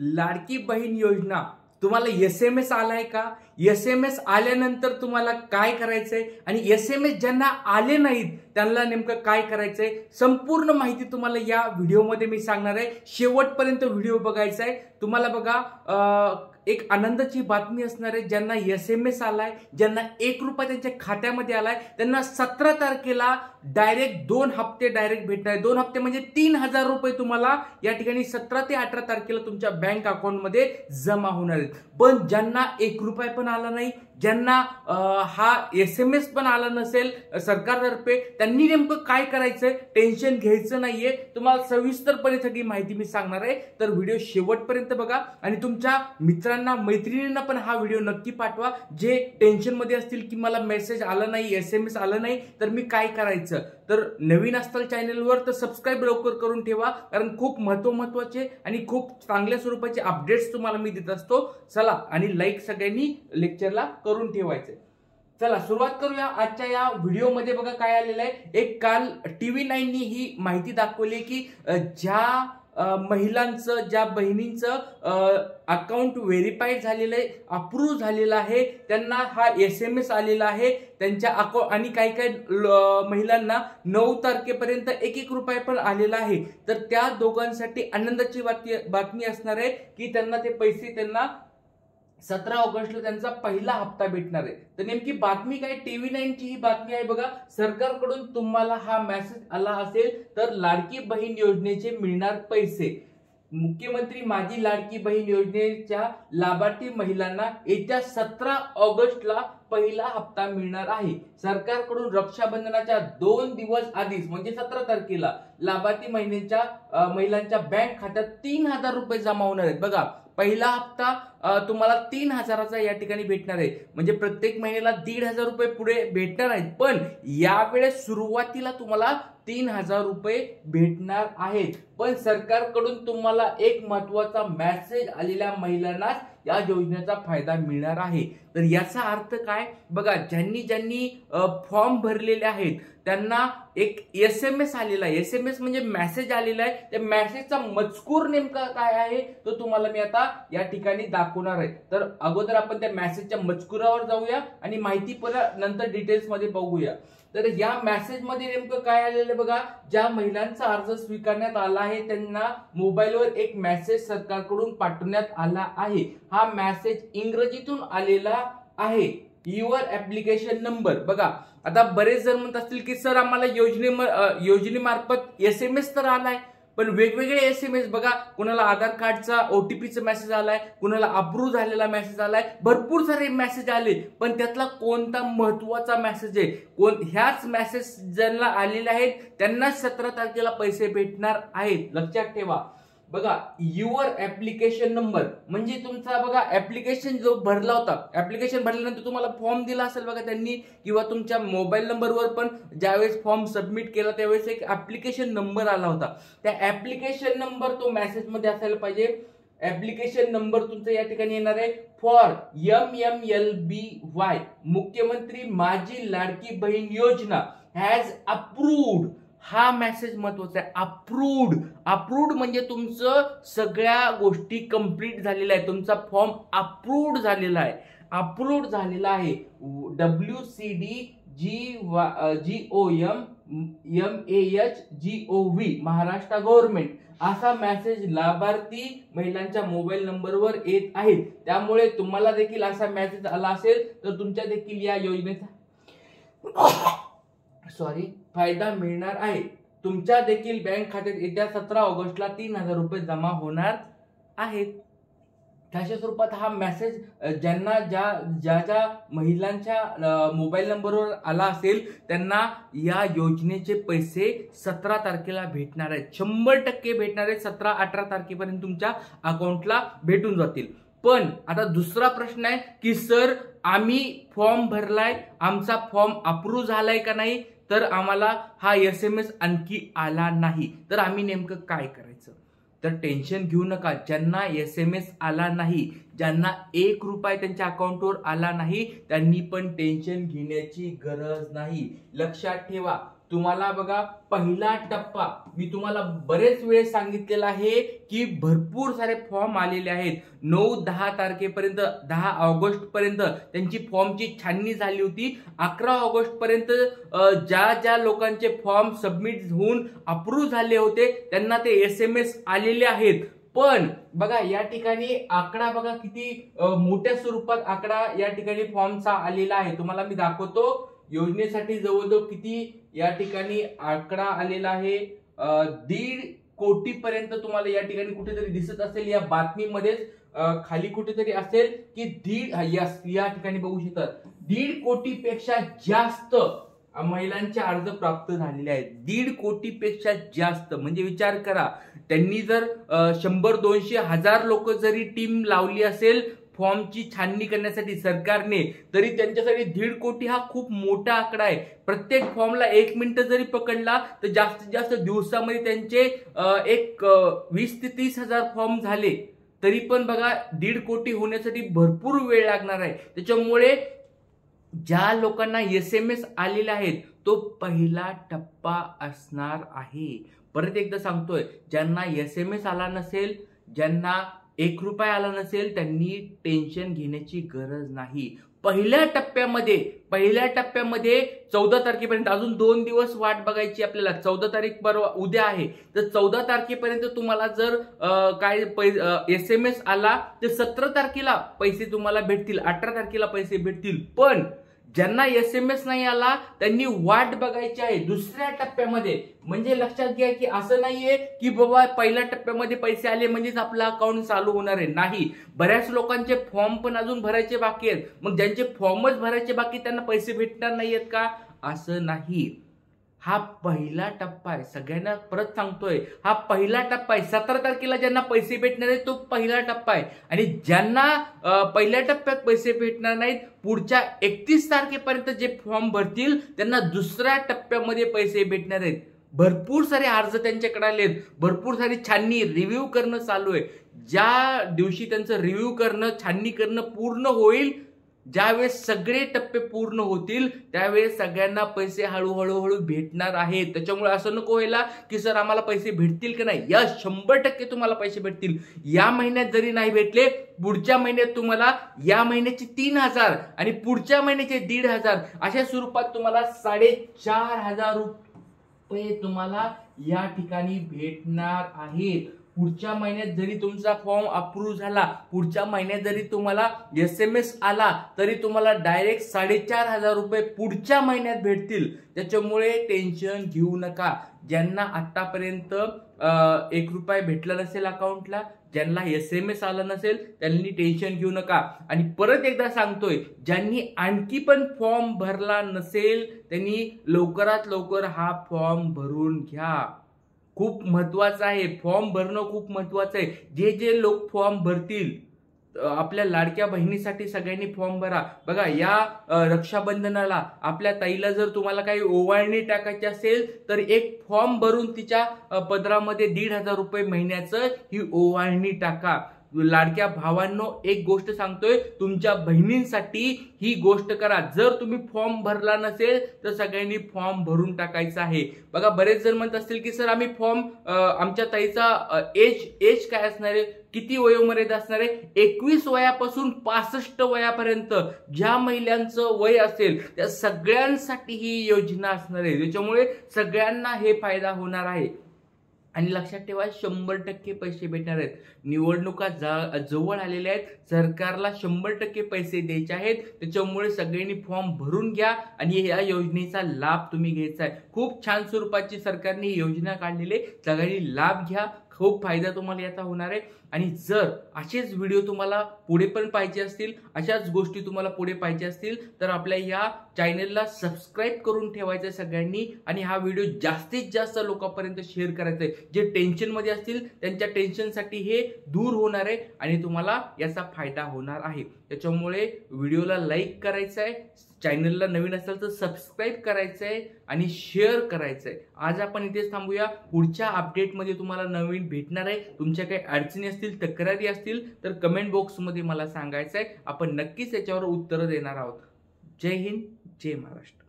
लाडकी बहीण योजना तुम्हाला SMS आलाय का? SMS आल्यानंतर तुम्हाला काय करायचंय आणि SMS ज्यांना आले नाहीत त्यांना नेमकं काय करायचंय, संपूर्ण माहिती तुम्हाला या व्हिडिओमध्ये मी सांगणार आहे. शेवटपर्यंत व्हिडिओ बघायचा आहे. तुम्हाला बघा एक आनंदाची बातमी असणार आहे. ज्यांना SMS आलाय, ज्यांना 1 रुपया त्यांच्या खात्यामध्ये आलाय, त्यांना 17 तारखेला डायरेक्ट 2 हप्ते डायरेक्ट भेटणार आहे. 2 हप्ते म्हणजे 3000 रुपये तुम्हाला या ठिकाणी 17 ते 18 तारखेला तुमच्या बँक अकाउंटमध्ये जमा होणार आहेत. पण ज्यांना 1 रुपया पण आला नाही, ज्यांना हा SMS पण आला नसेल सरकारतर्फे, त्यांनी नेमकं काय करायचंय, टेन्शन घ्यायचं नाहीये. तुम्हाला सविस्तरपणे सगळी माहिती मी सांगणार आहे. तर व्हिडिओ शेवटपर्यंत बघा आणि तुमच्या मित्रांना मैत्रिणींना पण हा व्हिडिओ नक्की पाठवा, जे टेन्शन मध्ये असतील की मला मेसेज आला नाही, SMS आला नाही, तर मी काय करायचं. तर नवीन असताल चॅनलवर तर सबस्क्राईब लवकर करून ठेवा, कारण खूप महत्त्वाचे आणि खूप चांगल्या स्वरूपाचे अपडेट्स तुम्हाला मी देत असतो. चला आणि लाईक सगळ्यांनी लेक्चरला करून ठेवायचे. चला सुरुवात करूया आजच्या या व्हिडिओमध्ये. बघा काय आलेलं आहे. एक काल TV9 नी ही माहिती दाखवली की ज्या महिलांचं, ज्या बहिणींचं अकाउंट व्हेरीफाईड झालेलं आहे, अप्रूव्ह झालेलं आहे, त्यांना हा SMS आलेला आहे त्यांच्या अकाउंट. आणि काही काही महिलांना 9 तारखेपर्यंत 1-1 रुपया पण आलेला आहे. तर त्या दोघांसाठी आनंदाची बातमी असणार आहे की त्यांना ते पैसे 17 ऑगस्टला त्यांचा पहिला हप्ता भेटणार आहे. तर नेमकी बातमी काय, TV9 ची ही बातमी आहे. बघा, सरकारकडून तुम्हाला हा मेसेज आला असेल तर लाडकी बहीण योजनेचे मिळणार पैसे. मुख्यमंत्री माझी लाडकी बहीण योजनेच्या लाभार्थी महिलांना येत्या 17 ऑगस्टला पहिला हप्ता मिळणार आहे. सरकारकडून रक्षाबंधनाच्या 2 दिवस आधीच म्हणजे 17 तारखेला लाभार्थी महिलांच्या बँक खात्यात 3000 रुपये जमा होणार आहेत. बघा, पहिला हप्ता तुम्हाला 3000चा या ठिकाणी भेटणार आहे. म्हणजे प्रत्येक महिन्याला 1500 रुपये पुढे भेटणार आहेत. पण यावेळेस सुरुवातीला तुम्हाला 3000 रुपये भेटणार आहेत. पण सरकारकडून तुम्हाला एक महत्वाचा मेसेज आलेल्या महिलांना या योजनेचा फायदा मिळणार आहे. तर याचा अर्थ काय, बघा, ज्यांनी फॉर्म भरलेले आहेत त्यांना एक SMS आलेला आहे. SMS म्हणजे मेसेज आलेला आहे. त्या मेसेजचा मजकूर नेमका काय आहे तो तुम्हाला मी आता या ठिकाणी दाखवणार आहे. तर अगोदर आपण त्या मेसेजच्या मजकुरावर जाऊया आणि माहिती परत नंतर डिटेल्स मध्ये बघूया. तर या मेसेज मध्ये नेमकं काय आलेलं बघा, ज्या महिलांचा अर्ज स्वीकारण्यात आला आहे त्यांना मोबाईलवर एक मेसेज सरकारकडून पाठवण्यात आला आहे. हा मेसेज इंग्रजीतून आलेला आहे. Your application number. बघा, आता बरेच जण म्हणत असतील की सर आम्हाला योजनेमार्फत SMS तर आलाय, पण वेगवेगळे SMS. बघा, कुणाला आधार कार्डचा OTPचा मेसेज आलाय, कुणाला अप्रूव्ह झालेला मेसेज आलाय, भरपूर सारे मेसेज आले. पण त्यातला कोणता महत्वाचा मेसेज आहे, ह्याच मेसेज ज्यांना आलेले आहेत त्यांनाच 17 तारखेला पैसे भेटणार आहेत. लक्षात ठेवा. बघा, युअर ऍप्लिकेशन नंबर म्हणजे तुमचा बघा ऍप्लिकेशन जो भरला होता, ऍप्लिकेशन भरल्यानंतर तुम्हाला फॉर्म दिला असेल बघा त्यांनी, किंवा तुमच्या मोबाईल नंबरवर पण ज्यावेळेस फॉर्म सबमिट केला त्यावेळेस एक ऍप्लिकेशन नंबर आला होता. त्या ऍप्लिकेशन नंबर तो मेसेज मध्ये असायला पाहिजे. ऍप्लिकेशन नंबर तुमचा या ठिकाणी येणार आहे फॉर MMLBY. मुख्यमंत्री माझी लाडकी बहीण योजना हॅज अप्रूव्ड. हा मेसेज महत्वाचा आहे. अप्रूव्ड म्हणजे तुमचं सगळ्या गोष्टी कंप्लीट झालेल्या आहेत. तुमचा फॉर्म अप्रूव्ड झालेला आहे. WCDGOMMAHGOV महाराष्ट्र गव्हर्नमेंट असा मेसेज लाभार्थी महिलांच्या मोबाईल नंबरवर येत आहे. त्यामुळे तुम्हाला देखील असा मेसेज आला असेल तर तुमच्या देखील या योजनेचा फायदा मिळणार आहे. तुमच्या देखील बँक खात्यात येत्या 17 ऑगस्टला 3000 रुपये जमा होणार आहेत. अशा स्वरूपात हा मेसेज ज्यांना ज्या महिलांच्या मोबाईल नंबरवर आला असेल त्यांना या योजनेचे पैसे 17 तारखेला भेटणार आहेत. 100% भेटणार आहेत. 17-18 तारखेपर्यंत तुमच्या अकाउंटला भेटून जातील. पण आता दुसरा प्रश्न आहे की सर आम्ही फॉर्म भरलाय, आमचा फॉर्म अप्रूव्ह झालाय का नाही, तर आम्हाला हा SMS आणखी आला नाही, तर आम्ही नेमकं काय करायचं. तर टेन्शन घेऊ नका. ज्यांना SMS आला नाही, ज्यांना 1 रुपया त्यांच्या अकाउंटवर आला नाही, त्यांनी पण टेन्शन घेण्याची गरज नाही. लक्षात ठेवा, तुम्हाला बघा पहिला टप्पा मी तुम्हाला बरेच वेळेस सांगितलेला आहे की भरपूर सारे फॉर्म आलेले आहेत. 9-10 तारखेपर्यंत 10 ऑगस्ट पर्यंत त्यांची फॉर्मची छाननी झाली होती. 11 ऑगस्ट पर्यंत ज्या ज्या लोकांचे फॉर्म सबमिट होऊन अप्रूव्ह झाले होते त्यांना ते SMS आलेले आहेत. पण बघा या ठिकाणी आकडा बघा किती मोठ्या स्वरूपात आकडा या ठिकाणी फॉर्मचा आलेला आहे. तुम्हाला मी दाखवतो. योजनेसाठी जवळजवळ किती या ठिकाणी आकडा आलेला आहे. 1.5 कोटी पर्यंत तुम्हाला या ठिकाणी कुठेतरी दिसत असेल या बातमीमध्येच खाली कुठेतरी असेल की या ठिकाणी बघू शकतात 1.5 कोटीपेक्षा जास्त महिलांचे अर्ज प्राप्त झालेले आहेत. 1.5 कोटीपेक्षा जास्त म्हणजे विचार करा. त्यांनी जर 100-200-1000 लोक जरी टीम लावली असेल फॉर्मची छाननी करण्यासाठी सरकारने, तरी त्यांच्यासाठी 1.5 कोटी हा खूप मोठा आकडा आहे. प्रत्येक फॉर्मला 1 मिनिट जरी पकडला तर जास्तीत जास्त दिवसामध्ये त्यांचे एक 20 ते 30 हजार फॉर्म झाले. तरी पण बघा 1.5 कोटी होण्यासाठी भरपूर वेळ लागणार आहे. त्याच्यामुळे ज्या लोकांना SMS आलेले आहेत तो पहिला टप्पा असणार आहे. परत एकदा सांगतोय, ज्यांना SMS आला नसेल, ज्यांना 1 रुपया आला नसेल त्यांनी टेन्शन घेण्याची गरज नाही. पहिल्या टप्प्यामध्ये 14 तारखेपर्यंत अजून 2 दिवस वाट बघायची आपल्याला. 14 तारीख परवा उद्या आहे, तर 14 तारखेपर्यंत तुम्हाला जर काय SMS आला तर 17 तारखेला पैसे तुम्हाला भेटतील, 18 तारखेला पैसे भेटतील. पण ज्यांना SMS नाही आला त्यांनी वाट बघायची आहे दुसऱ्या टप्प्यामध्ये. म्हणजे लक्षात घ्या की असं नाहीये की बाबा पहिल्या टप्प्यामध्ये पैसे आले म्हणजेच आपलं अकाउंट चालू होणार आहे. नाही, बऱ्याच लोकांचे फॉर्म पण अजून भरायचे बाकी आहेत. मग ज्यांचे फॉर्मच भरायचे बाकी त्यांना पैसे भेटणार नाहीयेत का? असं नाही. हा पहिला टप्पा आहे. सगळ्यांना परत सांगतोय, हा पहिला टप्पा आहे. 17 तारखेला ज्यांना पैसे भेटणार आहेत तो पहिला टप्पा आहे. आणि ज्यांना पहिल्या टप्प्यात पैसे भेटणार नाहीत, पुढच्या 31 तारखेपर्यंत जे फॉर्म भरतील त्यांना दुसऱ्या टप्प्यामध्ये पैसे भेटणार आहेत. भरपूर सारे अर्ज त्यांच्याकडे आलेत, भरपूर सारी छाननी रिव्ह्यू करणं चालू आहे. ज्या दिवशी त्यांचं रिव्ह्यू करणं, छाननी करणं पूर्ण होईल, ज्यावेळेस सगळे टप्पे पूर्ण होतील त्यावेळेस सगळ्यांना पैसे हळूहळू भेटणार आहेत. त्याच्यामुळे असं नको व्हायला की सर आम्हाला पैसे भेटतील की नाही. या 100% तुम्हाला पैसे भेटतील. या महिन्यात जरी नाही भेटले, पुढच्या महिन्यात तुम्हाला या महिन्याचे 3000 आणि पुढच्या महिन्याचे 1500 अशा स्वरूपात तुम्हाला 4500 रुपये तुम्हाला या ठिकाणी भेटणार आहेत. पुढच्या महिन्यात जरी तुमचा फॉर्म अप्रूव्ह झाला, पुढच्या महिन्यात जरी तुम्हाला SMS आला तरी तुम्हाला डायरेक्ट 4500 रुपये पुढच्या महिन्यात भेटतील. त्याच्यामुळे टेन्शन घेऊ नका. ज्यांना आतापर्यंत 1 रुपया भेटला नसेल अकाउंटला, ज्यांना SMS आला नसेल त्यांनी टेन्शन घेऊ नका. आणि परत एकदा सांगतोय, ज्यांनी आणखी पण फॉर्म भरला नसेल त्यांनी लवकरात लवकर हा फॉर्म भरून घ्या. खूप महत्वाचं आहे. फॉर्म भरणं खूप महत्वाचं आहे. जे जे लोक फॉर्म भरतील, आपल्या लाडक्या बहिणीसाठी सगळ्यांनी फॉर्म भरा. बघा या रक्षाबंधनाला आपल्या ताईला जर तुम्हाला काही ओवाळणी टाकायची असेल तर एक फॉर्म भरून तिच्या पदरामध्ये 1500 रुपये महिन्याचं ही ओवाळणी टाका. लाडक्या भावांनो, एक गोष्ट सांगतोय, तुमच्या बहिणींसाठी ही गोष्ट करा. जर तुम्ही फॉर्म भरला नसेल तर सगळ्यांनी फॉर्म भरून टाकायचा आहे. बघा बरेच जण म्हणत असतील की सर आम्ही फॉर्म, आमच्या ताईचा एज काय असणार आहे, किती वयोमर्यादा असणार आहे? 21 वयापासून 65 वयापर्यंत ज्या महिलांचं वय असेल त्या सगळ्यांसाठी ही योजना असणार आहे. त्याच्यामुळे सगळ्यांना हे फायदा होणार आहे. आणि लक्षात ठेवा, 100% पैसे भेटणार आहेत. निवडणुका जवळ आलेल्या आहेत, सरकारला 100% पैसे द्यायचे आहेत. त्याच्यामुळे सगळ्यांनी फॉर्म भरून घ्या आणि या योजनेचा लाभ तुम्ही घ्यायचा आहे. खूप छान स्वरूपाची सरकारने ही योजना काढलेली आहे. सगळ्यांनी लाभ घ्या. खूप फायदा तुम्हाला याचा होणार आहे. आणि जर असेच व्हिडिओ तुम्हाला पुढे पण पाहिजे असतील, अशाच गोष्टी तुम्हाला पुढे पाहिजे असतील तर आपल्या या चॅनलला सबस्क्राईब करून ठेवायचं सगळ्यांनी. आणि हा व्हिडिओ जास्तीत जास्त लोकांपर्यंत शेअर करायचा आहे. जे टेन्शनमध्ये असतील त्यांच्या टेन्शनसाठी हे दूर होणार आहे आणि तुम्हाला याचा फायदा होणार आहे. त्याच्यामुळे व्हिडिओला लाईक करायचं आहे, चॅनलला नवीन असेल तर सबस्क्राईब करायचं आहे आणि शेअर करायचं आहे. आज आपण इथेच थांबूया. पुढच्या अपडेटमध्ये तुम्हाला नवीन भेटणार आहे. तुमच्या काही अडचणी असतील, तक्रारी असतील तर कमेंट बॉक्समध्ये मला सांगायचं आहे. आपण नक्कीच याच्यावर उत्तरं देणार आहोत. जय हिंद, जय महाराष्ट्र.